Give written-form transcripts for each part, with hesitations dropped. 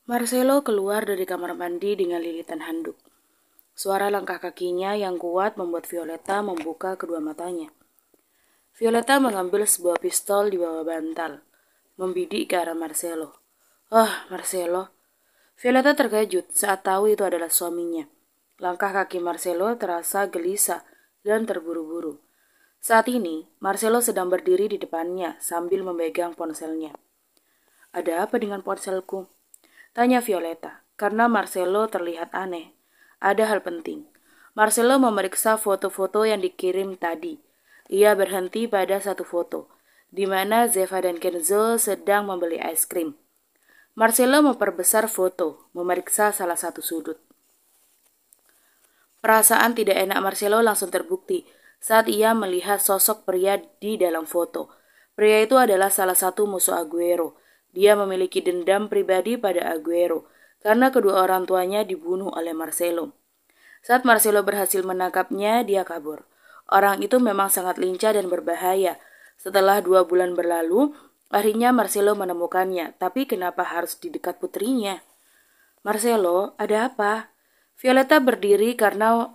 Marcelo keluar dari kamar mandi dengan lilitan handuk. Suara langkah kakinya yang kuat membuat Violeta membuka kedua matanya. Violeta mengambil sebuah pistol di bawah bantal, membidik ke arah Marcelo. "Oh, Marcelo." Violeta terkejut saat tahu itu adalah suaminya. Langkah kaki Marcelo terasa gelisah dan terburu-buru. Saat ini, Marcelo sedang berdiri di depannya sambil memegang ponselnya. "Ada apa dengan ponselku?" tanya Violeta, karena Marcelo terlihat aneh. Ada hal penting. Marcelo memeriksa foto-foto yang dikirim tadi. Ia berhenti pada satu foto, di mana Zeva dan Kenzo sedang membeli es krim. Marcelo memperbesar foto, memeriksa salah satu sudut. Perasaan tidak enak Marcelo langsung terbukti saat ia melihat sosok pria di dalam foto. Pria itu adalah salah satu musuh Aguero. Dia memiliki dendam pribadi pada Aguero karena kedua orang tuanya dibunuh oleh Marcelo. Saat Marcelo berhasil menangkapnya, dia kabur. Orang itu memang sangat lincah dan berbahaya. Setelah 2 bulan berlalu, akhirnya Marcelo menemukannya. Tapi kenapa harus di dekat putrinya? "Marcelo, ada apa?" Violeta berdiri karena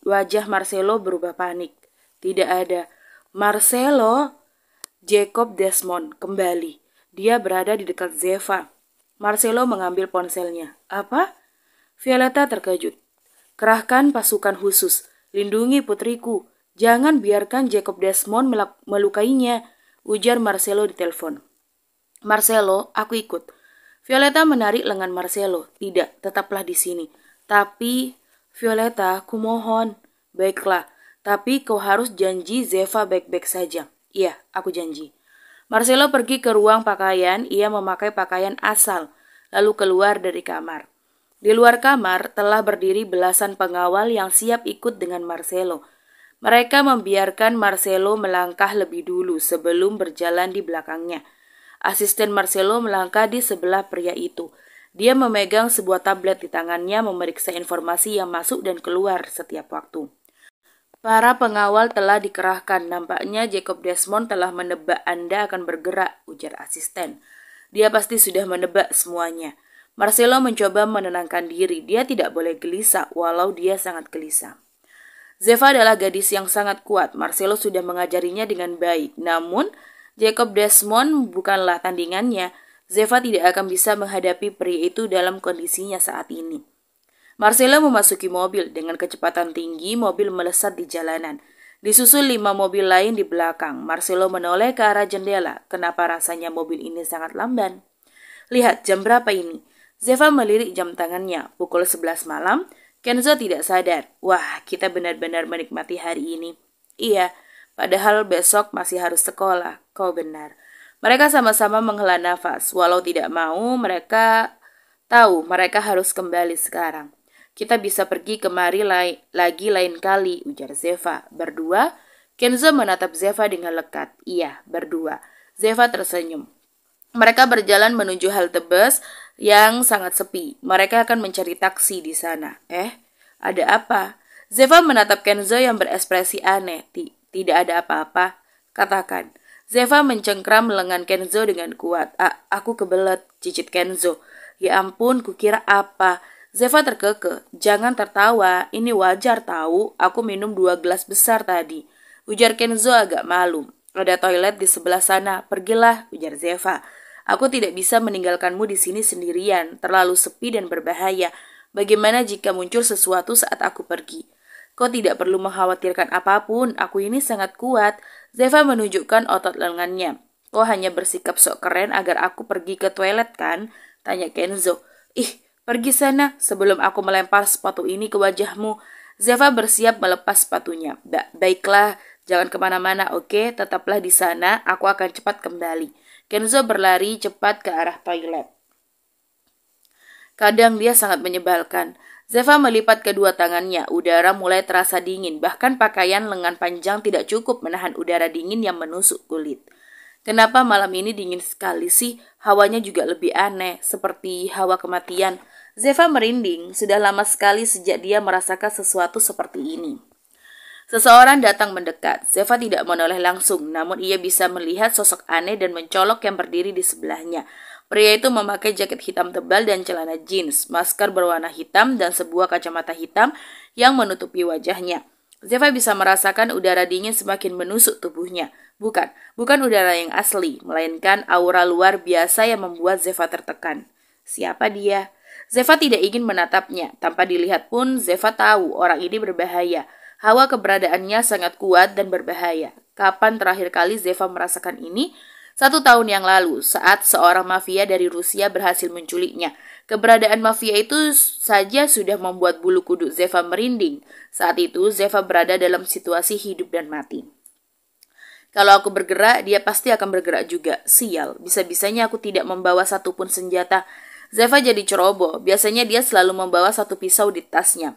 wajah Marcelo berubah panik. Tidak ada. "Marcelo!" Jacob Desmond kembali. Dia berada di dekat Zeva. Marcelo mengambil ponselnya. "Apa?" Violeta terkejut. "Kerahkan pasukan khusus. Lindungi putriku. Jangan biarkan Jacob Desmond melukainya," ujar Marcelo di telepon. "Marcelo, aku ikut." Violeta menarik lengan Marcelo. "Tidak, tetaplah di sini." "Tapi, Violeta, kumohon." "Baiklah, tapi kau harus janji Zeva baik-baik saja." "Iya, aku janji." Marcelo pergi ke ruang pakaian. Ia memakai pakaian asal, lalu keluar dari kamar. Di luar kamar telah berdiri belasan pengawal yang siap ikut dengan Marcelo. Mereka membiarkan Marcelo melangkah lebih dulu sebelum berjalan di belakangnya. Asisten Marcelo melangkah di sebelah pria itu. Dia memegang sebuah tablet di tangannya, memeriksa informasi yang masuk dan keluar setiap waktu. Para pengawal telah dikerahkan. "Nampaknya Jacob Desmond telah menebak Anda akan bergerak," ujar asisten. "Dia pasti sudah menebak semuanya." Marcelo mencoba menenangkan diri. Dia tidak boleh gelisah, walau dia sangat gelisah. Zeva adalah gadis yang sangat kuat. Marcelo sudah mengajarinya dengan baik. Namun, Jacob Desmond bukanlah tandingannya. Zeva tidak akan bisa menghadapi pria itu dalam kondisinya saat ini. Marcelo memasuki mobil. Dengan kecepatan tinggi, mobil melesat di jalanan. Disusul 5 mobil lain di belakang. Marcelo menoleh ke arah jendela. Kenapa rasanya mobil ini sangat lamban? "Lihat, jam berapa ini?" Zeva melirik jam tangannya. Pukul 11 malam. Kenzo tidak sadar. "Wah, kita benar-benar menikmati hari ini." "Iya, padahal besok masih harus sekolah." "Kau benar." Mereka sama-sama menghela nafas. Walau tidak mau, mereka tahu mereka harus kembali sekarang. "Kita bisa pergi kemari lagi lain kali," ujar Zeva. "Berdua?" Kenzo menatap Zeva dengan lekat. "Iya, berdua." Zeva tersenyum. Mereka berjalan menuju halte bus yang sangat sepi. Mereka akan mencari taksi di sana. Ada apa?" Zeva menatap Kenzo yang berekspresi aneh. Tidak ada apa-apa." "Katakan." Zeva mencengkram lengan Kenzo dengan kuat. Aku kebelet," cicit Kenzo. "Ya ampun, kukira apa." Zeva terkekeh. "Jangan tertawa, ini wajar tahu. Aku minum 2 gelas besar tadi," ujar Kenzo agak malu. "Ada toilet di sebelah sana, pergilah," ujar Zeva. "Aku tidak bisa meninggalkanmu di sini sendirian, terlalu sepi dan berbahaya. Bagaimana jika muncul sesuatu saat aku pergi?" "Kau tidak perlu mengkhawatirkan apapun, aku ini sangat kuat." Zeva menunjukkan otot lengannya. "Kau hanya bersikap sok keren agar aku pergi ke toilet kan?" tanya Kenzo. "Ih, pergi sana sebelum aku melempar sepatu ini ke wajahmu." Zeva bersiap melepas sepatunya. Baiklah, jangan kemana-mana, oke? Tetaplah di sana, aku akan cepat kembali." Kenzo berlari cepat ke arah toilet. Kadang dia sangat menyebalkan. Zeva melipat kedua tangannya. Udara mulai terasa dingin. Bahkan pakaian lengan panjang tidak cukup menahan udara dingin yang menusuk kulit. "Kenapa malam ini dingin sekali sih? Hawanya juga lebih aneh, seperti hawa kematian." Zeva merinding. Sudah lama sekali sejak dia merasakan sesuatu seperti ini. Seseorang datang mendekat. Zeva tidak menoleh langsung, namun ia bisa melihat sosok aneh dan mencolok yang berdiri di sebelahnya. Pria itu memakai jaket hitam tebal dan celana jeans, masker berwarna hitam, dan sebuah kacamata hitam yang menutupi wajahnya. Zeva bisa merasakan udara dingin semakin menusuk tubuhnya. Bukan udara yang asli, melainkan aura luar biasa yang membuat Zeva tertekan. Siapa dia? Zeva tidak ingin menatapnya. Tanpa dilihat pun, Zeva tahu orang ini berbahaya. Hawa keberadaannya sangat kuat dan berbahaya. Kapan terakhir kali Zeva merasakan ini? 1 tahun yang lalu, saat seorang mafia dari Rusia berhasil menculiknya. Keberadaan mafia itu saja sudah membuat bulu kuduk Zeva merinding. Saat itu, Zeva berada dalam situasi hidup dan mati. Kalau aku bergerak, dia pasti akan bergerak juga. Sial, bisa-bisanya aku tidak membawa satupun senjata. Zeva jadi ceroboh. Biasanya dia selalu membawa 1 pisau di tasnya.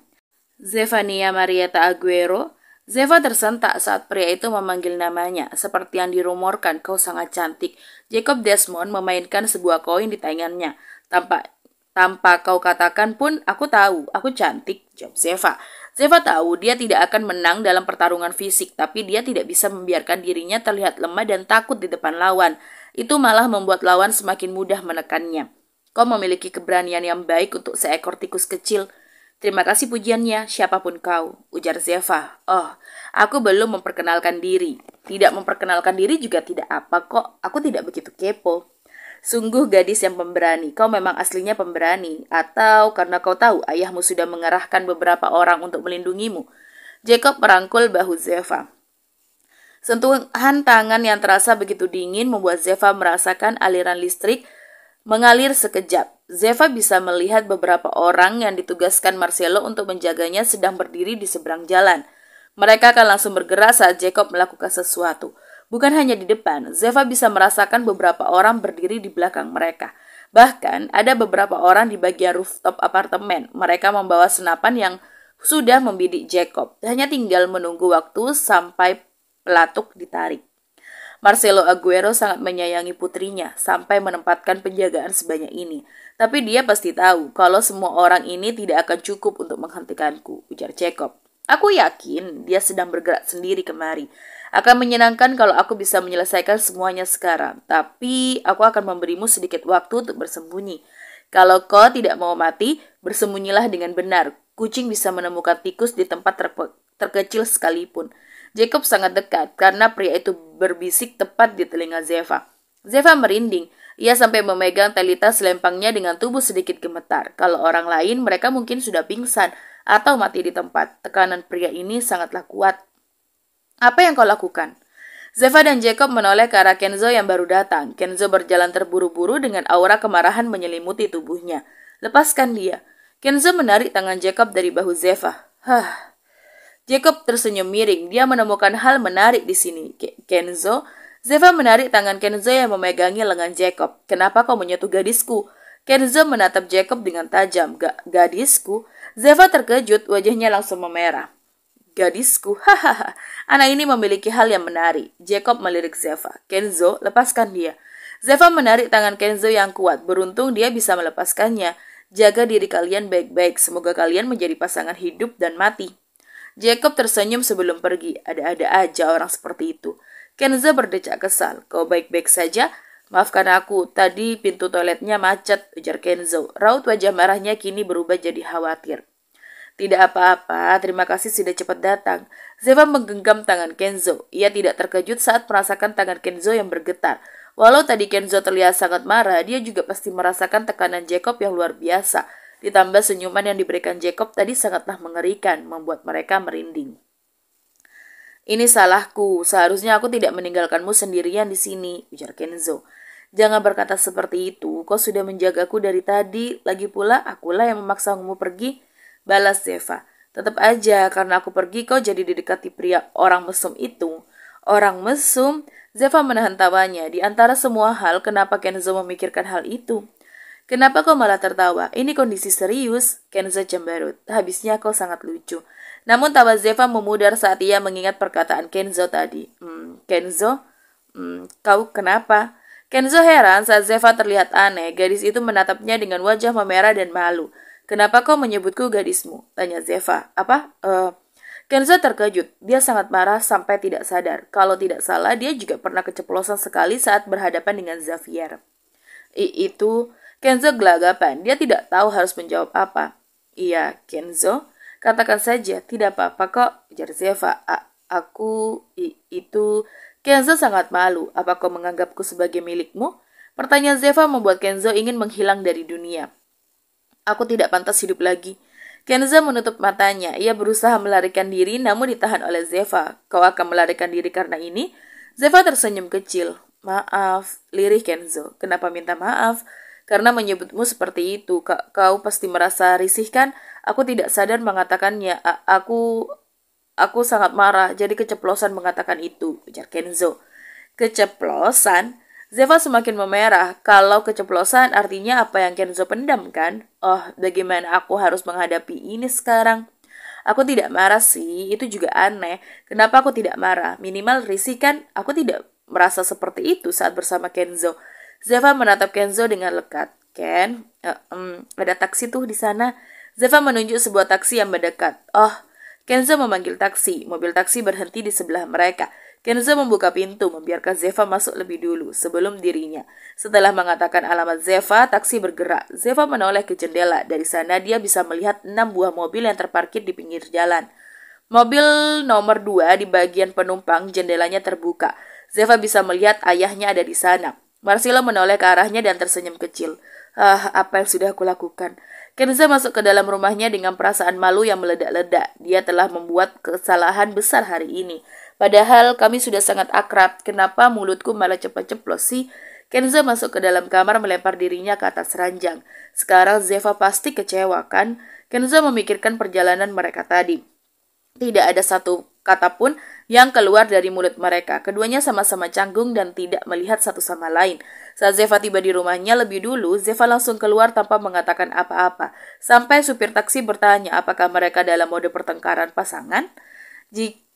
Zefania Marietta Aguero. Zeva tersentak saat pria itu memanggil namanya. Seperti yang dirumorkan, kau sangat cantik. Jacob Desmond memainkan sebuah koin di tangannya. Tanpa kau katakan pun, aku tahu, aku cantik, jawab Zeva. Zeva tahu dia tidak akan menang dalam pertarungan fisik, tapi dia tidak bisa membiarkan dirinya terlihat lemah dan takut di depan lawan. Itu malah membuat lawan semakin mudah menekannya. Kau memiliki keberanian yang baik untuk seekor tikus kecil. Terima kasih pujiannya, siapapun kau, ujar Zeva. Oh, aku belum memperkenalkan diri. Tidak memperkenalkan diri juga tidak apa kok, aku tidak begitu kepo. Sungguh gadis yang pemberani, kau memang aslinya pemberani. Atau karena kau tahu ayahmu sudah mengerahkan beberapa orang untuk melindungimu. Jacob merangkul bahu Zeva. Sentuhan tangan yang terasa begitu dingin membuat Zeva merasakan aliran listrik mengalir sekejap. Zeva bisa melihat beberapa orang yang ditugaskan Marcelo untuk menjaganya sedang berdiri di seberang jalan. Mereka akan langsung bergerak saat Jacob melakukan sesuatu. Bukan hanya di depan, Zeva bisa merasakan beberapa orang berdiri di belakang mereka. Bahkan ada beberapa orang di bagian rooftop apartemen. Mereka membawa senapan yang sudah membidik Jacob. Hanya tinggal menunggu waktu sampai pelatuk ditarik. Marcelo Aguero sangat menyayangi putrinya sampai menempatkan penjagaan sebanyak ini. Tapi dia pasti tahu kalau semua orang ini tidak akan cukup untuk menghentikanku, ujar Jacob. Aku yakin dia sedang bergerak sendiri kemari. Akan menyenangkan kalau aku bisa menyelesaikan semuanya sekarang. Tapi aku akan memberimu sedikit waktu untuk bersembunyi. Kalau kau tidak mau mati, bersembunyilah dengan benar. Kucing bisa menemukan tikus di tempat terkecil sekalipun. Jacob sangat dekat karena pria itu berbisik tepat di telinga Zeva. Zeva merinding. Ia sampai memegang telita selempangnya dengan tubuh sedikit gemetar. Kalau orang lain, mereka mungkin sudah pingsan atau mati di tempat. Tekanan pria ini sangatlah kuat. Apa yang kau lakukan? Zeva dan Jacob menoleh ke arah Kenzo yang baru datang. Kenzo berjalan terburu-buru dengan aura kemarahan menyelimuti tubuhnya. Lepaskan dia. Kenzo menarik tangan Jacob dari bahu Zeva. Jacob tersenyum miring. Dia menemukan hal menarik di sini. Kenzo. Zeva menarik tangan Kenzo yang memegangi lengan Jacob. Kenapa kau menyentuh gadisku? Kenzo menatap Jacob dengan tajam. Gadisku? Zeva terkejut, wajahnya langsung memerah. Gadisku? Hahaha. Anak ini memiliki hal yang menarik. Jacob melirik Zeva. Kenzo, lepaskan dia. Zeva menarik tangan Kenzo yang kuat. Beruntung dia bisa melepaskannya. Jaga diri kalian baik-baik. Semoga kalian menjadi pasangan hidup dan mati. Jacob tersenyum sebelum pergi. Ada-ada aja orang seperti itu. Kenzo berdecak kesal. Kau baik-baik saja? Maafkan aku, tadi pintu toiletnya macet, ujar Kenzo. Raut wajah marahnya kini berubah jadi khawatir. Tidak apa-apa, terima kasih sudah cepat datang. Zeva menggenggam tangan Kenzo. Ia tidak terkejut saat merasakan tangan Kenzo yang bergetar. Walau tadi Kenzo terlihat sangat marah, dia juga pasti merasakan tekanan Jacob yang luar biasa. Ditambah senyuman yang diberikan Jacob tadi sangatlah mengerikan, membuat mereka merinding. Ini salahku, seharusnya aku tidak meninggalkanmu sendirian di sini, ujar Kenzo. Jangan berkata seperti itu, kau sudah menjagaku dari tadi, lagi pula akulah yang memaksamu pergi, balas Zeva. Tetap aja, karena aku pergi kau jadi didekati pria orang mesum itu. Orang mesum? Zeva menahan tawanya. Di antara semua hal, kenapa Kenzo memikirkan hal itu? Kenapa kau malah tertawa? Ini kondisi serius, Kenzo cemberut. Habisnya kau sangat lucu. Namun tawa Zeva memudar saat ia mengingat perkataan Kenzo tadi. Kenzo? Kau kenapa? Kenzo heran saat Zeva terlihat aneh. Gadis itu menatapnya dengan wajah memerah dan malu. Kenapa kau menyebutku gadismu? Tanya Zeva. Apa? Kenzo terkejut. Dia sangat marah sampai tidak sadar. Kalau tidak salah, dia juga pernah keceplosan sekali saat berhadapan dengan Xavier. Itu Kenzo gelagapan. Dia tidak tahu harus menjawab apa. Iya, Kenzo. Katakan saja, tidak apa-apa kok, ujar Zeva. Itu... Kenzo sangat malu. Apa kau menganggapku sebagai milikmu? Pertanyaan Zeva membuat Kenzo ingin menghilang dari dunia. Aku tidak pantas hidup lagi. Kenzo menutup matanya. Ia berusaha melarikan diri namun ditahan oleh Zeva. Kau akan melarikan diri karena ini? Zeva tersenyum kecil. Maaf, lirih Kenzo. Kenapa minta maaf? Karena menyebutmu seperti itu. Kau pasti merasa risih kan? Aku tidak sadar mengatakannya. Aku sangat marah, jadi keceplosan mengatakan itu, ujar Kenzo. Keceplosan? Zeva semakin memerah. Kalau keceplosan artinya apa yang Kenzo pendam kan? Oh, bagaimana aku harus menghadapi ini sekarang? Aku tidak marah sih, itu juga aneh. Kenapa aku tidak marah? Minimal risih kan? Aku tidak merasa seperti itu saat bersama Kenzo. Zeva menatap Kenzo dengan lekat. Ken, ada taksi tuh di sana. Zeva menunjuk sebuah taksi yang mendekat. Oh, Kenzo memanggil taksi. Mobil taksi berhenti di sebelah mereka. Kenzo membuka pintu, membiarkan Zeva masuk lebih dulu, sebelum dirinya. Setelah mengatakan alamat Zeva, taksi bergerak. Zeva menoleh ke jendela. Dari sana dia bisa melihat 6 buah mobil yang terparkir di pinggir jalan. Mobil nomor 2 di bagian penumpang, jendelanya terbuka. Zeva bisa melihat ayahnya ada di sana. Marcelo menoleh ke arahnya dan tersenyum kecil. Apa yang sudah aku lakukan? Kenzo masuk ke dalam rumahnya dengan perasaan malu yang meledak-ledak. Dia telah membuat kesalahan besar hari ini. Padahal kami sudah sangat akrab. Kenapa mulutku malah ceplos sih? Kenzo masuk ke dalam kamar melempar dirinya ke atas ranjang. Sekarang Zeva pasti kecewa kan? Kenzo memikirkan perjalanan mereka tadi. Tidak ada satu kata pun yang keluar dari mulut mereka. Keduanya sama-sama canggung dan tidak melihat satu sama lain. Saat Zeva tiba di rumahnya lebih dulu, Zeva langsung keluar tanpa mengatakan apa-apa. Sampai supir taksi bertanya apakah mereka dalam mode pertengkaran pasangan.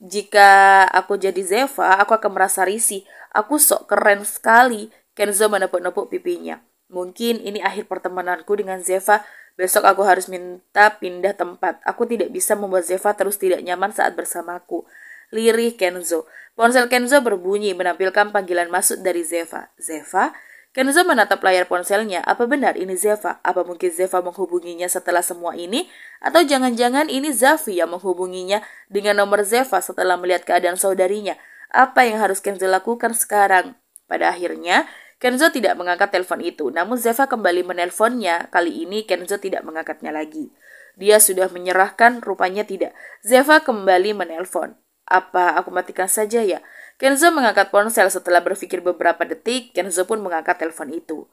Jika aku jadi Zeva, aku akan merasa risih. Aku sok keren sekali. Kenzo menepuk-nepuk pipinya. Mungkin ini akhir pertemananku dengan Zeva. Besok aku harus minta pindah tempat. Aku tidak bisa membuat Zeva terus tidak nyaman saat bersamaku. Lirih Kenzo. Ponsel Kenzo berbunyi menampilkan panggilan masuk dari Zeva. Zeva? Kenzo menatap layar ponselnya. Apa benar ini Zeva? Apa mungkin Zeva menghubunginya setelah semua ini? Atau jangan-jangan ini Zafi yang menghubunginya dengan nomor Zeva setelah melihat keadaan saudarinya? Apa yang harus Kenzo lakukan sekarang? Pada akhirnya, Kenzo tidak mengangkat telepon itu, namun Zeva kembali menelponnya. Kali ini Kenzo tidak mengangkatnya lagi. Dia sudah menyerahkan, rupanya tidak. Zeva kembali menelpon. Apa aku matikan saja ya? Kenzo mengangkat ponsel setelah berpikir beberapa detik. Kenzo pun mengangkat telepon itu.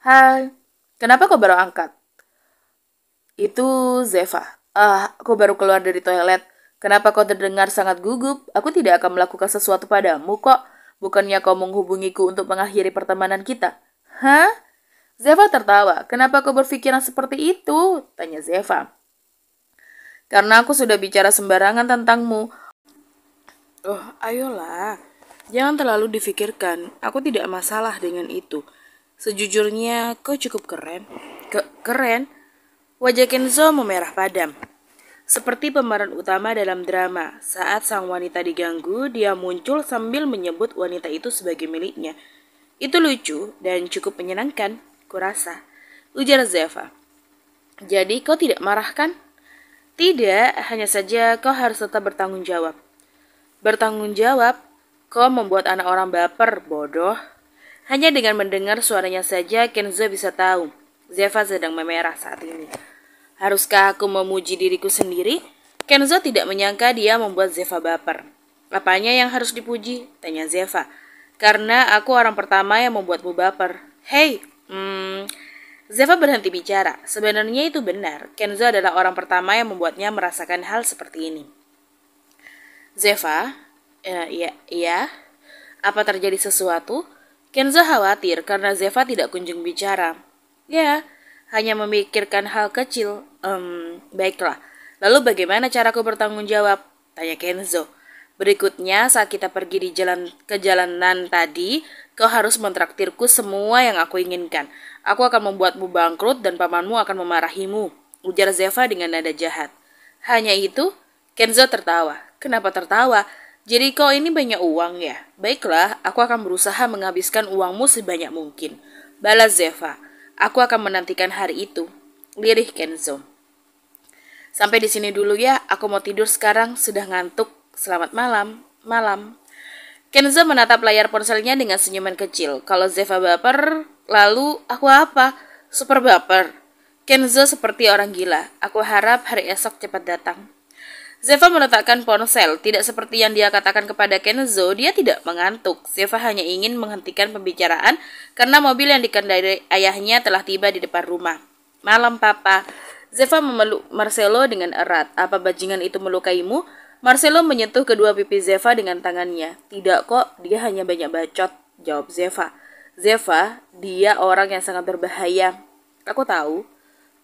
Hai, kenapa kau baru angkat? Itu Zeva. Aku baru keluar dari toilet. Kenapa kau terdengar sangat gugup? Aku tidak akan melakukan sesuatu padamu kok. Bukannya kau menghubungiku untuk mengakhiri pertemanan kita? Hah? Zeva tertawa. Kenapa kau berpikiran seperti itu? Tanya Zeva. Karena aku sudah bicara sembarangan tentangmu. Oh, ayolah. Jangan terlalu difikirkan. Aku tidak masalah dengan itu. Sejujurnya, kau cukup keren. Keren? Wajah Kenzo memerah padam. Seperti pemeran utama dalam drama, saat sang wanita diganggu, dia muncul sambil menyebut wanita itu sebagai miliknya. Itu lucu dan cukup menyenangkan, kurasa. Ujar Zeva. Jadi kau tidak marah kan? Tidak, hanya saja kau harus tetap bertanggung jawab. Bertanggung jawab? Kau membuat anak orang baper, bodoh. Hanya dengan mendengar suaranya saja, Kenzo bisa tahu. Zeva sedang memerah saat ini. Haruskah aku memuji diriku sendiri? Kenzo tidak menyangka dia membuat Zeva baper. Apanya yang harus dipuji? Tanya Zeva. Karena aku orang pertama yang membuatmu baper. Hei, Zeva berhenti bicara. Sebenarnya itu benar. Kenzo adalah orang pertama yang membuatnya merasakan hal seperti ini. Zeva? Iya. Apa terjadi sesuatu? Kenzo khawatir karena Zeva tidak kunjung bicara. Ya, hanya memikirkan hal kecil. Baiklah. Lalu bagaimana caraku bertanggung jawab? Tanya Kenzo. Berikutnya saat kita pergi di jalanan tadi, kau harus mentraktirku semua yang aku inginkan. Aku akan membuatmu bangkrut dan pamanmu akan memarahimu. Ujar Zeva dengan nada jahat. Hanya itu? Kenzo tertawa. Kenapa tertawa? Jadi kau ini banyak uang ya? Baiklah, aku akan berusaha menghabiskan uangmu sebanyak mungkin. Balas Zeva. Aku akan menantikan hari itu. Lirih Kenzo. Sampai di sini dulu ya, aku mau tidur sekarang, sudah ngantuk. Selamat malam. Malam. Kenzo menatap layar ponselnya dengan senyuman kecil. Kalau Zeva baper, lalu aku apa? Super baper. Kenzo seperti orang gila. Aku harap hari esok cepat datang. Zeva meletakkan ponsel. Tidak seperti yang dia katakan kepada Kenzo, dia tidak mengantuk. Zeva hanya ingin menghentikan pembicaraan karena mobil yang dikendarai ayahnya telah tiba di depan rumah. Malam, Papa. Zeva memeluk Marcelo dengan erat. Apa bajingan itu melukaimu? Marcelo menyentuh kedua pipi Zeva dengan tangannya. Tidak kok, dia hanya banyak bacot, jawab Zeva. Zeva, dia orang yang sangat berbahaya. Aku tahu.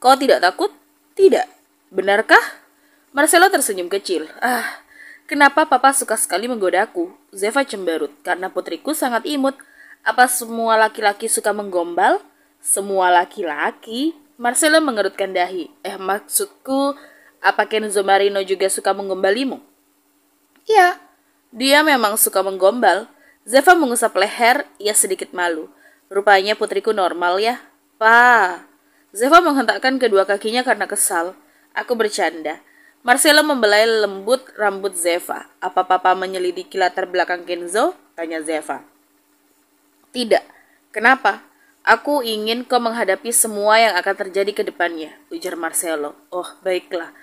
Kau tidak takut? Tidak. Benarkah? Marcelo tersenyum kecil. Kenapa papa suka sekali menggodaku? Zeva cemberut. Karena putriku sangat imut. Apa semua laki-laki suka menggombal? Semua laki-laki? Marcelo mengerutkan dahi. Maksudku, apa Kenzo Marino juga suka menggombalimu? Iya, dia memang suka menggombal. Zeva mengusap leher, ia sedikit malu. Rupanya putriku normal ya. Pa. Zeva menghentakkan kedua kakinya karena kesal. Aku bercanda. Marcelo membelai lembut rambut Zeva. Apa papa menyelidiki latar belakang Kenzo? Tanya Zeva. Tidak. Kenapa? Aku ingin kau menghadapi semua yang akan terjadi ke depannya, ujar Marcelo. Oh, baiklah.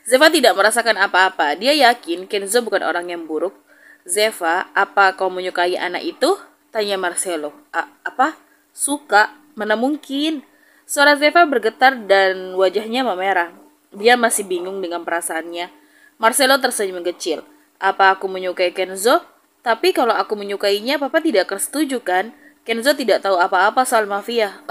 Zeva tidak merasakan apa-apa. Dia yakin Kenzo bukan orang yang buruk. Zeva, apa kau menyukai anak itu? Tanya Marcelo. Apa? Suka? Mana mungkin? Suara Zeva bergetar dan wajahnya memerah. Dia masih bingung dengan perasaannya. Marcelo tersenyum kecil. Apa aku menyukai Kenzo? Tapi kalau aku menyukainya, papa tidak akan setuju kan? Kenzo tidak tahu apa-apa soal mafia.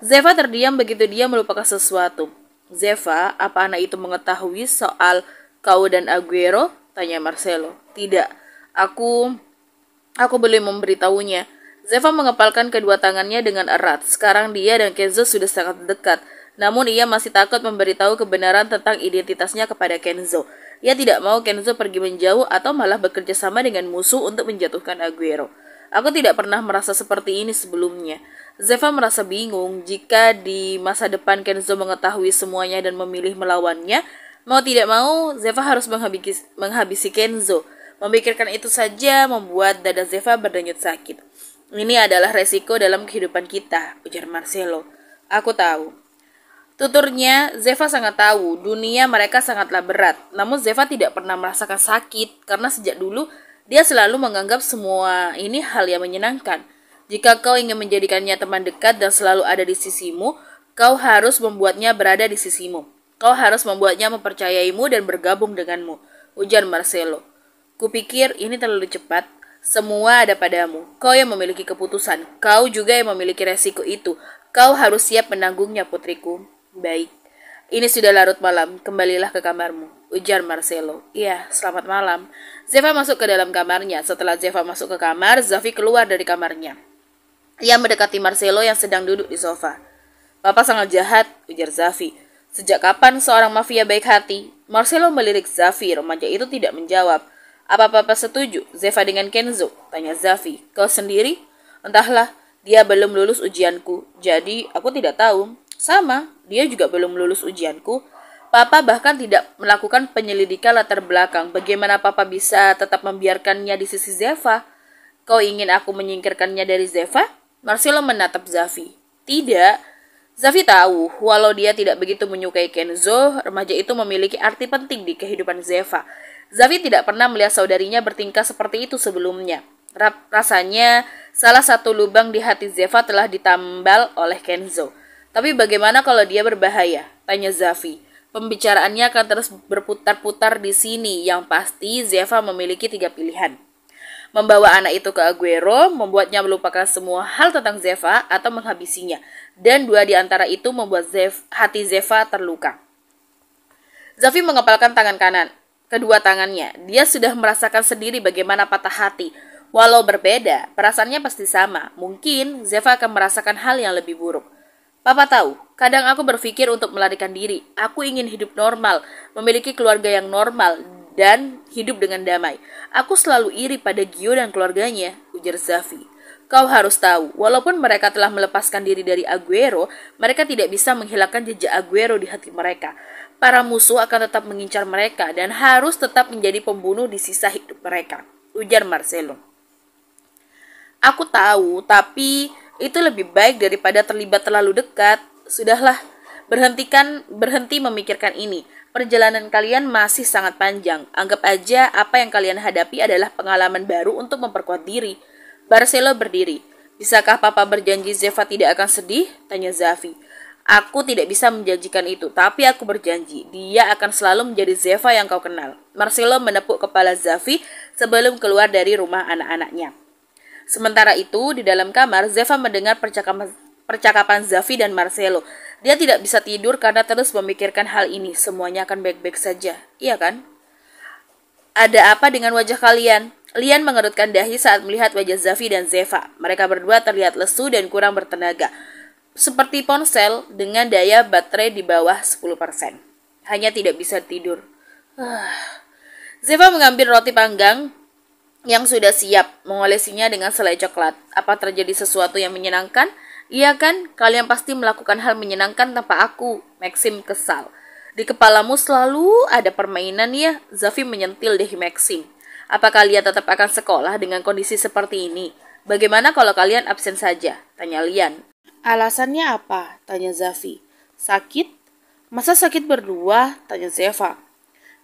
Zeva terdiam begitu dia melupakan sesuatu. Zeva, apa anak itu mengetahui soal kau dan Aguero? Tanya Marcelo. Tidak, aku belum memberitahunya. Zeva mengepalkan kedua tangannya dengan erat. Sekarang dia dan Kenzo sudah sangat dekat. Namun ia masih takut memberitahu kebenaran tentang identitasnya kepada Kenzo. Ia tidak mau Kenzo pergi menjauh atau malah bekerja sama dengan musuh untuk menjatuhkan Aguero. Aku tidak pernah merasa seperti ini sebelumnya. Zeva merasa bingung jika di masa depan Kenzo mengetahui semuanya dan memilih melawannya. Mau tidak mau, Zeva harus menghabisi Kenzo. Memikirkan itu saja membuat dada Zeva berdenyut sakit. Ini adalah resiko dalam kehidupan kita, ujar Marcelo. Aku tahu. Tuturnya, Zeva sangat tahu dunia mereka sangatlah berat. Namun Zeva tidak pernah merasakan sakit karena sejak dulu dia selalu menganggap semua ini hal yang menyenangkan. Jika kau ingin menjadikannya teman dekat dan selalu ada di sisimu, kau harus membuatnya berada di sisimu. Kau harus membuatnya mempercayaimu dan bergabung denganmu, ujar Marcelo. Kupikir ini terlalu cepat. Semua ada padamu. Kau yang memiliki keputusan. Kau juga yang memiliki resiko itu. Kau harus siap menanggungnya, putriku. Baik, ini sudah larut malam, kembalilah ke kamarmu, ujar Marcelo. Iya, selamat malam. Zeva masuk ke dalam kamarnya. Setelah Zeva masuk ke kamar, Zafi keluar dari kamarnya. Ia mendekati Marcelo yang sedang duduk di sofa. Papa sangat jahat, ujar Zafi. Sejak kapan seorang mafia baik hati? Marcelo melirik Zafi, remaja itu tidak menjawab. Apa papa setuju, Zeva dengan Kenzo? Tanya Zafi. Kau sendiri? Entahlah, dia belum lulus ujianku, jadi aku tidak tahu. Sama, dia juga belum lulus ujianku. Papa bahkan tidak melakukan penyelidikan latar belakang. Bagaimana papa bisa tetap membiarkannya di sisi Zeva? Kau ingin aku menyingkirkannya dari Zeva? Marcelo menatap Zafi. Tidak. Zafi tahu, walau dia tidak begitu menyukai Kenzo, remaja itu memiliki arti penting di kehidupan Zeva. Zafi tidak pernah melihat saudarinya bertingkah seperti itu sebelumnya. Rasanya, salah satu lubang di hati Zeva telah ditambal oleh Kenzo. Tapi bagaimana kalau dia berbahaya? Tanya Zafi. Pembicaraannya akan terus berputar-putar di sini. Yang pasti Zeva memiliki 3 pilihan. Membawa anak itu ke Aguero, membuatnya melupakan semua hal tentang Zeva, atau menghabisinya. Dan 2 di antara itu membuat hati Zeva terluka. Zafi mengepalkan tangan kanan. Kedua tangannya. Dia sudah merasakan sendiri bagaimana patah hati. Walau berbeda, perasaannya pasti sama. Mungkin Zeva akan merasakan hal yang lebih buruk. Papa tahu, kadang aku berpikir untuk melarikan diri. Aku ingin hidup normal, memiliki keluarga yang normal, dan hidup dengan damai. Aku selalu iri pada Gio dan keluarganya, ujar Zafi. Kau harus tahu, walaupun mereka telah melepaskan diri dari Aguero, mereka tidak bisa menghilangkan jejak Aguero di hati mereka. Para musuh akan tetap mengincar mereka dan harus tetap menjadi pembunuh di sisa hidup mereka, ujar Marcelo. Aku tahu, tapi itu lebih baik daripada terlibat terlalu dekat. Sudahlah, berhenti memikirkan ini. Perjalanan kalian masih sangat panjang. Anggap aja apa yang kalian hadapi adalah pengalaman baru untuk memperkuat diri. Marcelo berdiri. Bisakah Papa berjanji Zefa tidak akan sedih? Tanya Zafi. Aku tidak bisa menjanjikan itu, tapi aku berjanji. Dia akan selalu menjadi Zefa yang kau kenal. Marcelo menepuk kepala Zafi sebelum keluar dari rumah anak-anaknya. Sementara itu, di dalam kamar, Zefa mendengar percakapan Zafi dan Marcelo. Dia tidak bisa tidur karena terus memikirkan hal ini. Semuanya akan baik-baik saja, iya kan? Ada apa dengan wajah kalian? Lian mengerutkan dahi saat melihat wajah Zafi dan Zefa. Mereka berdua terlihat lesu dan kurang bertenaga. Seperti ponsel dengan daya baterai di bawah 10%. Hanya tidak bisa tidur. Zefa mengambil roti panggang yang sudah siap, mengolesinya dengan selai coklat. Apa terjadi sesuatu yang menyenangkan? Iya kan? Kalian pasti melakukan hal menyenangkan tanpa aku. Maxim kesal. Di kepalamu selalu ada permainan ya? Zafi menyentil dahi Maxim. Apa kalian tetap akan sekolah dengan kondisi seperti ini? Bagaimana kalau kalian absen saja? Tanya Lian. Alasannya apa? Tanya Zafi. Sakit? Masa sakit berdua? Tanya Zefa.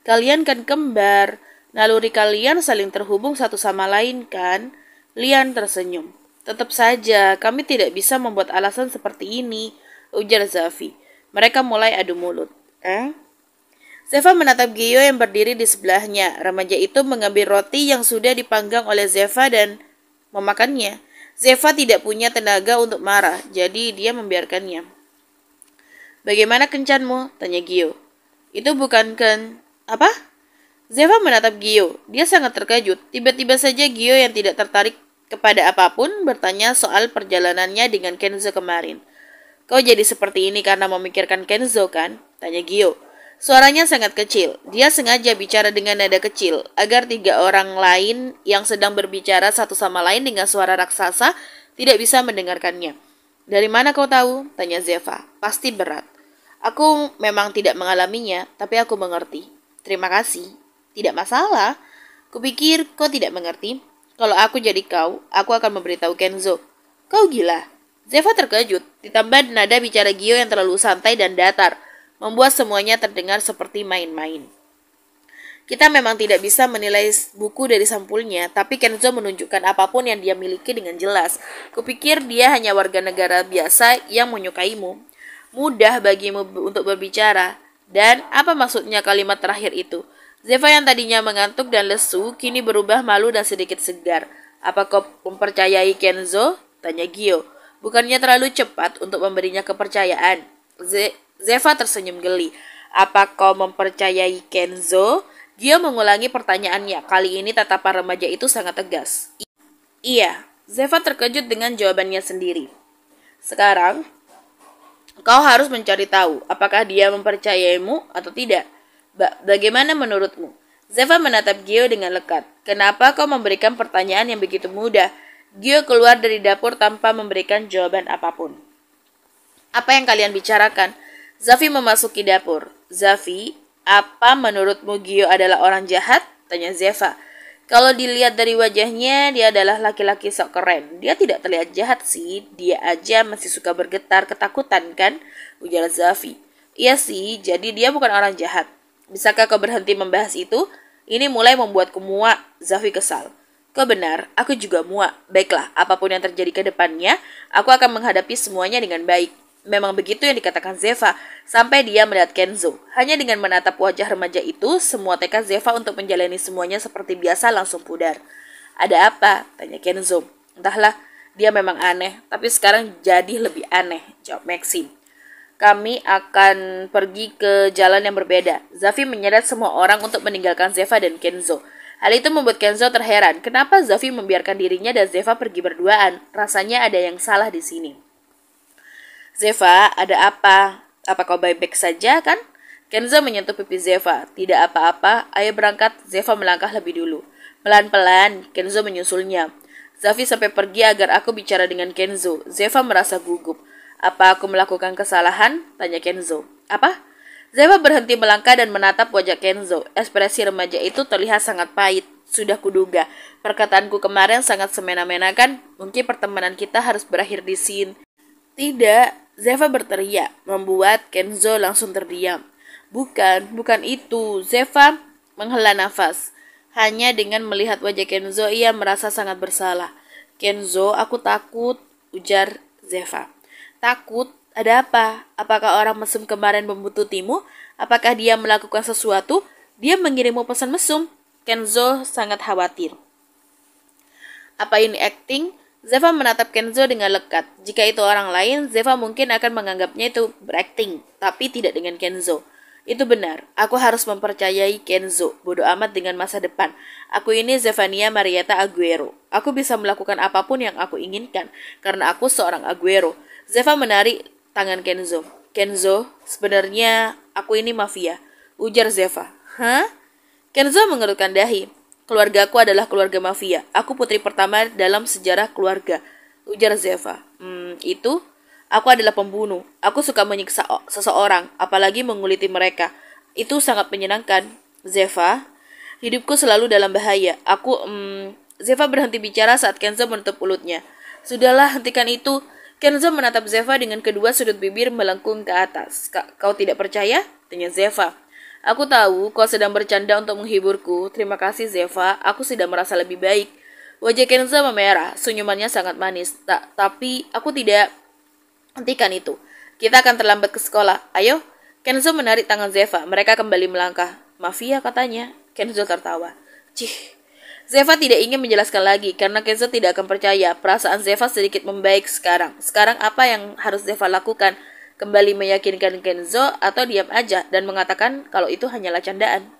Kalian kan kembar. Naluri kalian saling terhubung satu sama lain kan? Lian tersenyum. Tetap saja, kami tidak bisa membuat alasan seperti ini, ujar Zafi. Mereka mulai adu mulut. Zefa menatap Gio yang berdiri di sebelahnya. Remaja itu mengambil roti yang sudah dipanggang oleh Zefa dan memakannya. Zefa tidak punya tenaga untuk marah, jadi dia membiarkannya. Bagaimana kencanmu? Tanya Gio. Itu bukan apa? Zefa menatap Gio. Dia sangat terkejut. Tiba-tiba saja Gio yang tidak tertarik kepada apapun bertanya soal perjalanannya dengan Kenzo kemarin. Kau jadi seperti ini karena memikirkan Kenzo kan? Tanya Gio. Suaranya sangat kecil. Dia sengaja bicara dengan nada kecil agar 3 orang lain yang sedang berbicara satu sama lain dengan suara raksasa tidak bisa mendengarkannya. Dari mana kau tahu? Tanya Zefa. Pasti berat. Aku memang tidak mengalaminya, tapi aku mengerti. Terima kasih. Tidak masalah. Kupikir kau tidak mengerti. Kalau aku jadi kau, aku akan memberitahu Kenzo. Kau gila. Zefa terkejut, ditambah nada bicara Gio yang terlalu santai dan datar, membuat semuanya terdengar seperti main-main. Kita memang tidak bisa menilai buku dari sampulnya, tapi Kenzo menunjukkan apapun yang dia miliki dengan jelas. Kupikir dia hanya warga negara biasa yang menyukaimu. Mudah bagimu untuk berbicara. Dan apa maksudnya kalimat terakhir itu? Zefa yang tadinya mengantuk dan lesu, kini berubah malu dan sedikit segar. Apa kau mempercayai Kenzo? Tanya Gio. Bukannya terlalu cepat untuk memberinya kepercayaan? Zefa tersenyum geli. Apa kau mempercayai Kenzo? Gio mengulangi pertanyaannya. Kali ini tatapan remaja itu sangat tegas. Iya, Zefa terkejut dengan jawabannya sendiri. Sekarang, kau harus mencari tahu apakah dia mempercayaimu atau tidak. Bagaimana menurutmu? Zefa menatap Gio dengan lekat. Kenapa kau memberikan pertanyaan yang begitu mudah? Gio keluar dari dapur tanpa memberikan jawaban apapun. Apa yang kalian bicarakan? Zafi memasuki dapur. Zafi, apa menurutmu Gio adalah orang jahat? Tanya Zefa. Kalau dilihat dari wajahnya, dia adalah laki-laki sok keren. Dia tidak terlihat jahat sih. Dia aja masih suka bergetar ketakutan kan? Ujar Zafi. Iya sih, jadi dia bukan orang jahat. Bisakah kau berhenti membahas itu? Ini mulai membuatku muak. Zafi kesal. Kau benar, aku juga muak. Baiklah, apapun yang terjadi ke depannya, aku akan menghadapi semuanya dengan baik. Memang begitu yang dikatakan Zefa, sampai dia melihat Kenzo. Hanya dengan menatap wajah remaja itu, semua tekad Zefa untuk menjalani semuanya seperti biasa langsung pudar. Ada apa? Tanya Kenzo. Entahlah, dia memang aneh, tapi sekarang jadi lebih aneh, jawab Maxim. Kami akan pergi ke jalan yang berbeda. Zafi menyeret semua orang untuk meninggalkan Zefa dan Kenzo. Hal itu membuat Kenzo terheran. Kenapa Zafi membiarkan dirinya dan Zefa pergi berduaan? Rasanya ada yang salah di sini. Zefa, ada apa? Apa kau baik-baik saja kan? Kenzo menyentuh pipi Zefa. Tidak apa-apa, ayo berangkat. Zefa melangkah lebih dulu. Pelan-pelan, Kenzo menyusulnya. Zafi sampai pergi agar aku bicara dengan Kenzo. Zeva merasa gugup. Apa aku melakukan kesalahan? Tanya Kenzo. Apa? Zeva berhenti melangkah dan menatap wajah Kenzo. Ekspresi remaja itu terlihat sangat pahit. Sudah kuduga. Perkataanku kemarin sangat semena-mena kan? Mungkin pertemanan kita harus berakhir di sini. Tidak, Zeva berteriak, membuat Kenzo langsung terdiam. Bukan itu. Zeva menghela nafas. Hanya dengan melihat wajah Kenzo, ia merasa sangat bersalah. Kenzo, aku takut, ujar Zeva. Takut? Ada apa? Apakah orang mesum kemarin membuntutimu? Apakah dia melakukan sesuatu? Dia mengirimmu pesan mesum? Kenzo sangat khawatir. Apa ini acting? Zeva menatap Kenzo dengan lekat. Jika itu orang lain, Zeva mungkin akan menganggapnya itu berakting, tapi tidak dengan Kenzo. Itu benar, aku harus mempercayai Kenzo. Bodoh amat dengan masa depan. Aku ini Zefania Marietta Aguero. Aku bisa melakukan apapun yang aku inginkan, karena aku seorang Aguero. Zeva menarik tangan Kenzo. Kenzo, sebenarnya aku ini mafia, ujar Zeva. Hah? Kenzo mengerutkan dahi. Keluargaku adalah keluarga mafia. Aku putri pertama dalam sejarah keluarga, ujar Zeva. Itu? Aku adalah pembunuh. Aku suka menyiksa seseorang, apalagi menguliti mereka. Itu sangat menyenangkan. Zeva, hidupku selalu dalam bahaya. Zeva berhenti bicara saat Kenzo menutup mulutnya. Sudahlah, hentikan itu. Kenzo menatap Zeva dengan kedua sudut bibir melengkung ke atas. Kau tidak percaya? Tanya Zeva. Aku tahu kau sedang bercanda untuk menghiburku. Terima kasih Zeva, aku sudah merasa lebih baik. Wajah Kenzo memerah, senyumannya sangat manis. Tapi aku tidak. Hentikan itu. Kita akan terlambat ke sekolah. Ayo. Kenzo menarik tangan Zeva. Mereka kembali melangkah. Mafia katanya. Kenzo tertawa. Cih. Zeva tidak ingin menjelaskan lagi karena Kenzo tidak akan percaya. Perasaan Zeva sedikit membaik sekarang. Sekarang apa yang harus Zeva lakukan? Kembali meyakinkan Kenzo atau diam aja dan mengatakan kalau itu hanyalah candaan?